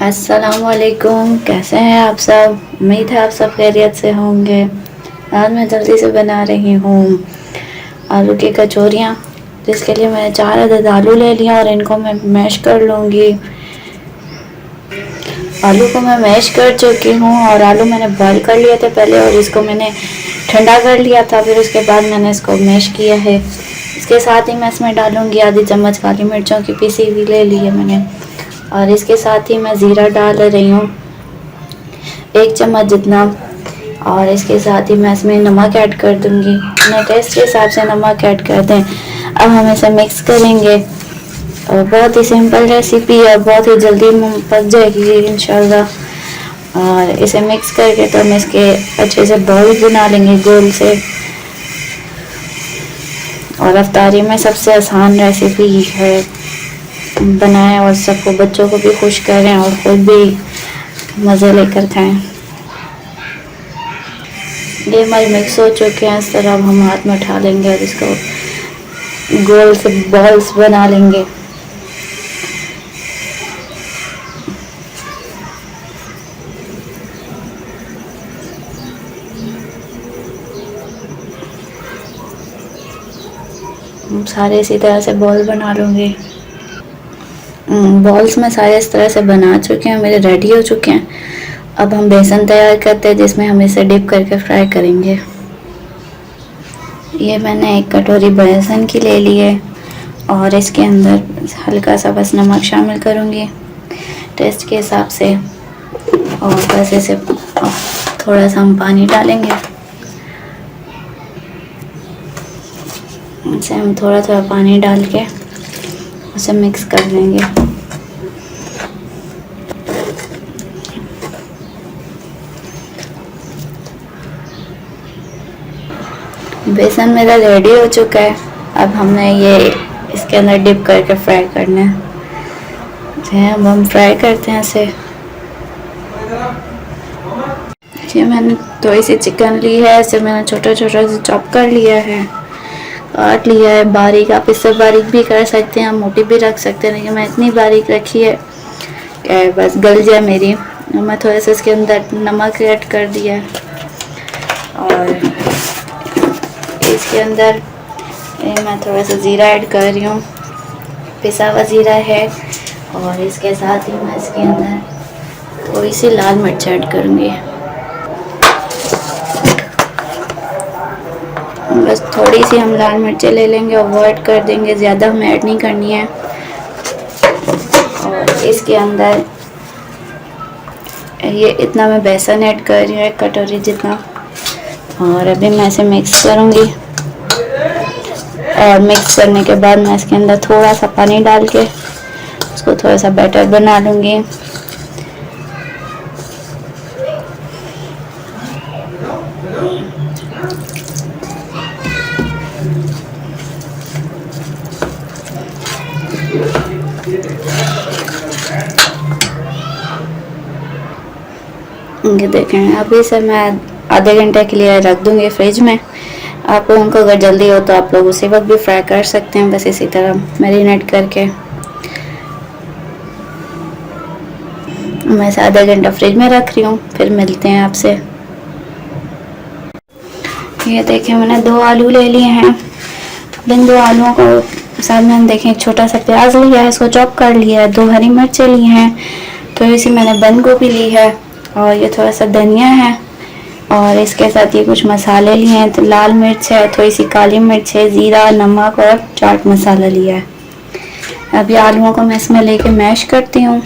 अस्सलामुअलैकुम, कैसे हैं आप सब। उम्मीद है आप सब खैरियत से होंगे। आज मैं जल्दी से बना रही हूँ आलू की कचौरियाँ, जिसके लिए मैंने 4 अदद आलू ले लिया और इनको मैं मैश कर लूँगी। आलू को मैं मैश कर चुकी हूँ और आलू मैंने बॉईल कर लिए थे पहले और इसको मैंने ठंडा कर लिया था। फिर उसके बाद मैंने इसको मैश किया है। इसके साथ ही मैं इसमें डालूँगी आधी चम्मच काली मिर्चों की पीसी हुई ले ली है मैंने, और इसके साथ ही मैं ज़ीरा डाल रही हूँ 1 चम्मच जितना, और इसके साथ ही मैं इसमें नमक ऐड कर दूँगी। अपने टेस्ट के हिसाब से नमक ऐड कर दें। अब हम इसे मिक्स करेंगे और बहुत ही सिंपल रेसिपी है, बहुत ही जल्दी पक जाएगी इंशाल्लाह। और इसे मिक्स करके तो हम इसके अच्छे से बॉल बना लेंगे गोल से। और अफ्तारी में सबसे आसान रेसिपी है, बनाएं और सबको बच्चों को भी खुश करें और खुद भी मज़े लेकर खाएं। ये हमारे मिक्स हो चुके हैं। इस तरह अब हम हाथ में उठा लेंगे और इसको गोल से बॉल्स बना लेंगे। सारे इसी तरह से बॉल बना लूँगी। बॉल्स में सारे इस तरह से बना चुके हैं, मेरे रेडी हो चुके हैं। अब हम बेसन तैयार करते हैं जिसमें हम इसे डिप करके फ्राई करेंगे। ये मैंने 1 कटोरी बेसन की ले ली है और इसके अंदर हल्का सा बस नमक शामिल करूँगी टेस्ट के हिसाब से, और बस इसे थोड़ा सा हम पानी डालेंगे। इसे हम थोड़ा थोड़ा पानी डाल के उसे मिक्स कर लेंगे। बेसन मेरा रेडी हो चुका है। अब हमने ये इसके अंदर डिप करके फ्राई करना है। अब हम फ्राई करते हैं इसे। ये मैंने थोड़ी सी चिकन ली है, इसे मैंने छोटा छोटा से चॉप कर लिया है, काट लिया है बारीक। आप इससे बारीक भी कर सकते हैं, मोटी भी रख सकते हैं, लेकिन मैं इतनी बारीक रखी है कि बस गल जाए मेरी। मैं थोड़ा सा इसके अंदर नमक ऐड कर दिया है और इसके अंदर मैं थोड़ा सा ज़ीरा ऐड कर रही हूँ, पिसा हुआ ज़ीरा है। और इसके साथ ही मैं इसके अंदर थोड़ी सी लाल मिर्च ऐड करूँगी। बस थोड़ी सी हम लाल मिर्चें ले लेंगे, अवॉइड कर देंगे, ज़्यादा हमें ऐड नहीं करनी है। और इसके अंदर ये इतना मैं बेसन ऐड कर रही हूँ, 1 कटोरी जितना। और अभी मैं इसे मिक्स करूँगी और मिक्स करने के बाद मैं इसके अंदर थोड़ा सा पानी डाल के उसको थोड़ा सा बैटर बना लूँगी। ये देखें, अभी से मैं आधे घंटे के लिए रख दूँगी फ्रिज में। आप लोगों को अगर जल्दी हो तो आप लोग उसी वक्त भी फ्राई कर सकते हैं, बस इसी तरह मैरिनेट करके। मैं इसे आधा घंटा फ्रिज में रख रही हूँ, फिर मिलते हैं आपसे। ये देखें, मैंने 2 आलू ले लिए हैं। इन 2 आलूओं को साथ में देखें एक छोटा सा प्याज लिया है, इसको चॉप कर लिया है। 2 हरी मिर्चें ली हैं, थोड़ी सी मैंने बंद गोभी ली है, और ये थोड़ा सा धनिया है। और इसके साथ ये कुछ मसाले लिए हैं, तो लाल मिर्च है, थोड़ी सी काली मिर्च है, ज़ीरा, नमक और चाट मसाला लिया है। अभी आलूओं को मैं इसमें लेके मैश करती हूँ।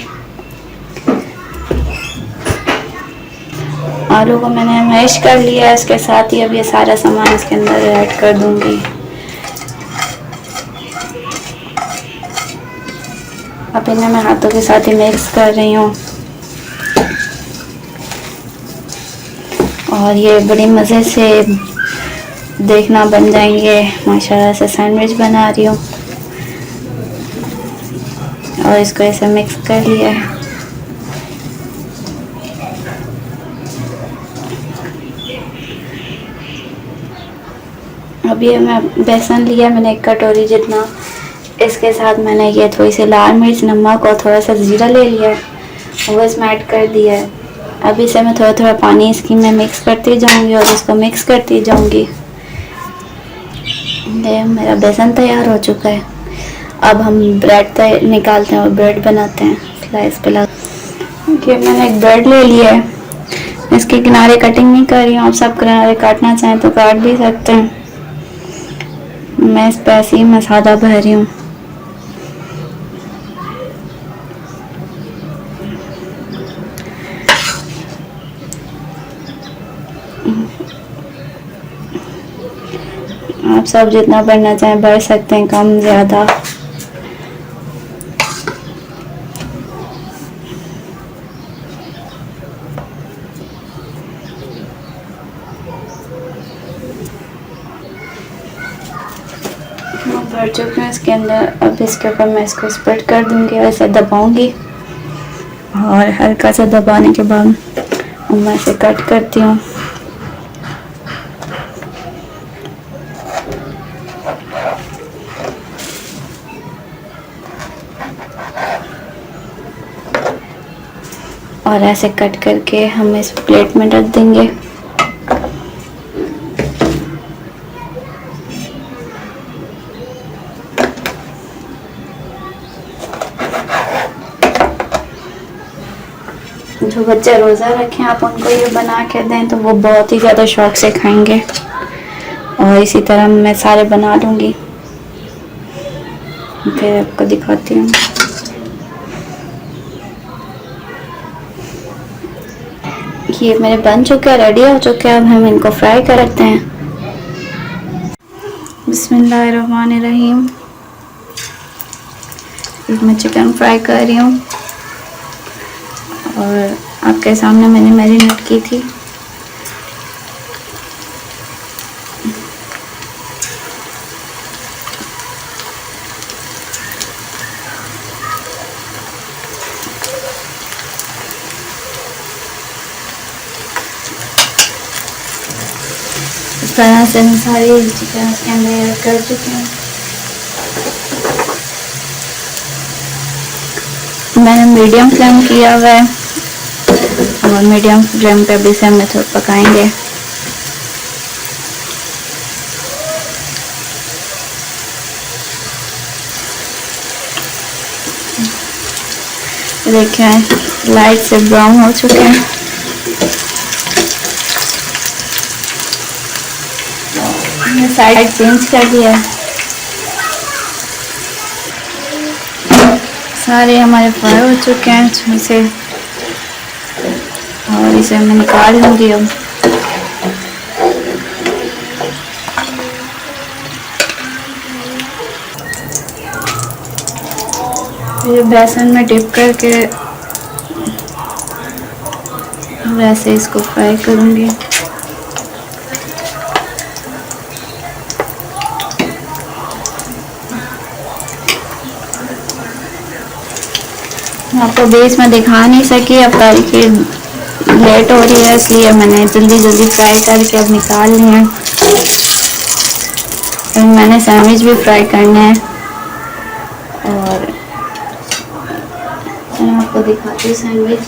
आलू को मैंने मैश कर लिया है, इसके साथ ही अब ये सारा सामान इसके अंदर ऐड कर दूँगी। अब इन्हें मैं हाथों के साथ ही मिक्स कर रही हूँ और ये बड़ी मज़े से देखना बन जाएंगे। माशाल्लाह से सैंडविच बना रही हूँ और इसको ऐसे मिक्स कर लिया है। अब ये मैं बेसन लिया मैंने 1 कटोरी जितना। इसके साथ मैंने ये थोड़ी सी लाल मिर्च, नमक और थोड़ा सा ज़ीरा ले लिया है वो इसमें ऐड कर दिया है। अब इसे मैं थोड़ा थोड़ा पानी इसकी में मिक्स करती जाऊंगी और इसको मिक्स करती जाऊंगी। ये मेरा बेसन तैयार हो चुका है। अब हम ब्रेड निकालते हैं और ब्रेड बनाते हैं स्लाइस पे लगा। ये मैंने एक ब्रेड ले लिया है, इसके किनारे कटिंग नहीं कर रही हूँ। आप सब किनारे काटना चाहें तो काट भी सकते हैं। मैं इस पे ऐसे ही मसाला भर रही हूँ। आप सब जितना भरना चाहें भर सकते हैं, कम ज़्यादा। भर चुके हैं इसके अंदर। अब इसके ऊपर मैं इसको स्प्रेड कर दूंगी और इसे दबाऊंगी और हल्का सा दबाने के बाद मैं इसे कट करती हूँ। और ऐसे कट करके हम इस प्लेट में रख देंगे। जो बच्चे रोज़ा रखें आप उनको ये बना के दें तो वो बहुत ही ज़्यादा शौक से खाएंगे। और इसी तरह मैं सारे बना लूँगी, फिर आपको दिखाती हूँ। ये मेरे बन चुके हैं, रेडी हो चुके हैं। अब हम इनको फ्राई करते हैं। बिस्मिल्लाहिर्रहमानिर्रहीम। मैं चिकन फ्राई कर रही हूँ और आपके सामने मैंने मैरिनेट की थी। इस तरह से मैं सारी चिकन के अंदर ऐड कर चुकी हूँ। मैंने मीडियम फ्लेम किया हुआ है और मीडियम फ्लेम पे भी से हम थोड़ा पकाएंगे। देखिए लाइट से ब्राउन हो चुके हैं। मैंने साइड चेंज कर दिया है। सारे हमारे फ्राई हो चुके हैं इसमें से और इसे मैं निकाल लूँगी। अब ये बेसन में डिप करके वैसे इसको फ्राई करूँगी। आपको बेस में दिखा नहीं सकी, अब तारीखी लेट हो रही है इसलिए मैंने जल्दी जल्दी फ्राई करके अब निकाल लिए हैं। फिर मैंने सैंडविच भी फ्राई करने हैं और मैं आपको दिखाती हूँ। सैंडविच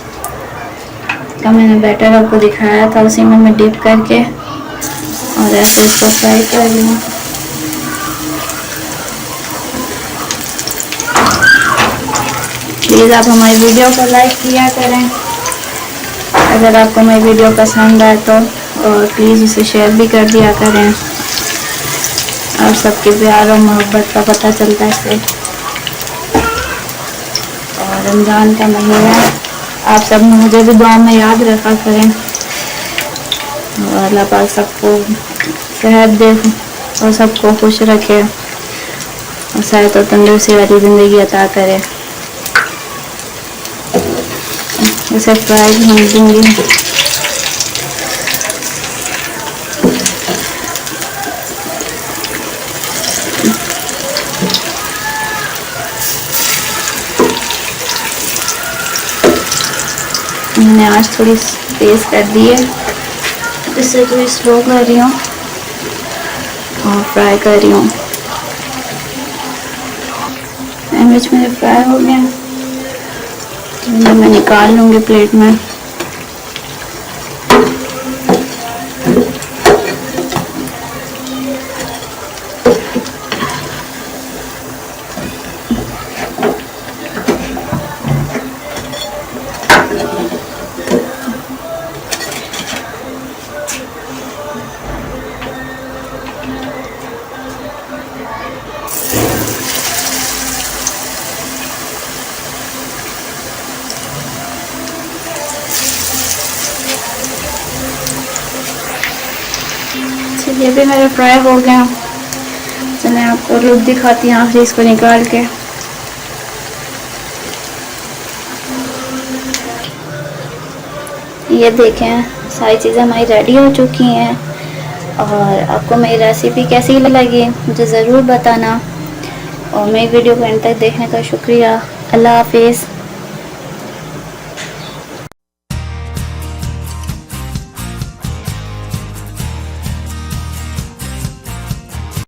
का मैंने बैटर आपको दिखाया था, उसी में मैं डिप करके और ऐसे इसको फ्राई कर रही हूँ। प्लीज़ आप हमारी वीडियो को लाइक किया करें। अगर आपको मेरी वीडियो पसंद आए तो और प्लीज़ उसे शेयर भी कर दिया करें। और सबके प्यार और मोहब्बत का पता चलता है इससे। और रमज़ान का महीना है, आप सब मुझे भी दुआ में याद रखा करें और अल्लाह पाक सबको सेहत दे और सबको खुश रखे और सेहत और तंदुरुस्ती वाली ज़िंदगी अता करे। इसे फ्राई हम देंगे। मैंने आज थोड़ी तेज कर दी है, इससे थोड़ी स्लो कर रही हूँ और फ्राई कर रही हूँ। सैंडविच मेरे फ्राई हो गया। मैं निकाल लूँगी प्लेट में। ये भी मेरे फ्राई हो गया। चलें आपको लुक दिखाती हूँ आखिरी इसको निकाल के। ये देखें सारी चीज़ें हमारी रेडी हो चुकी हैं। और आपको मेरी रेसिपी कैसी लगी मुझे ज़रूर बताना। और मेरी वीडियो को एंड तक देखने का शुक्रिया। अल्लाह हाफिज़।